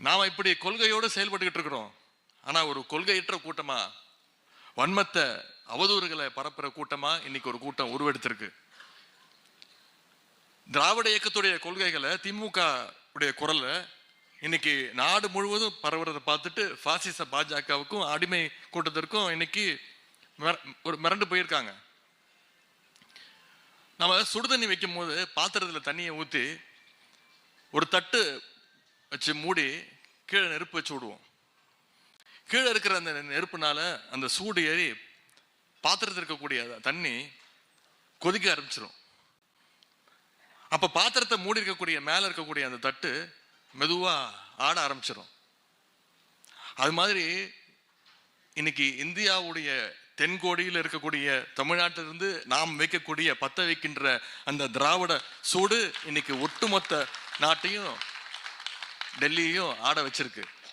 நாம இப்படி கொள்கையோடு செயல்பட்டுக்கிட்டு இருக்கிறோம். ஆனா ஒரு கொள்கையற்ற கூட்டமா, வன்மத்தை அவதூறுகளை பரப்புற கூட்டமா இன்னைக்கு ஒரு கூட்டம் உருவெடுத்திருக்கு. திராவிட இயக்கத்துடைய கொள்கைகளை, திமுக உடைய குரல்ல இன்னைக்கு நாடு முழுவதும் பரவுறதை பார்த்துட்டு பாசிச பாஜகவுக்கும் அடிமை கூட்டத்திற்கும் இன்னைக்கு ஒரு மிரண்டு போயிருக்காங்க. நம்ம சுடுதண்ணி வைக்கும் போது பாத்திரத்தில் தண்ணியை ஊற்றி ஒரு தட்டு வச்சு மூடி கீழே நெருப்பு வச்சு விடுவோம். கீழே இருக்கிற அந்த நெருப்புனால அந்த சூடு ஏறி பாத்திரத்தில் இருக்கக்கூடிய தண்ணி கொதிக்க ஆரம்பிச்சிடும். அப்ப பாத்திரத்தை மூடி இருக்கக்கூடிய மேல இருக்கக்கூடிய அந்த தட்டு மெதுவா ஆட ஆரம்பிச்சிடும். அது மாதிரி இன்னைக்கு இந்தியாவுடைய தென்கோடியில் இருக்கக்கூடிய தமிழ்நாட்டிலிருந்து நாம் வைக்கக்கூடிய பத்த வைக்கின்ற அந்த திராவிட சூடு இன்னைக்கு ஒட்டுமொத்த நாட்டையும் டெல்லியையும் ஆட வச்சிருக்கு.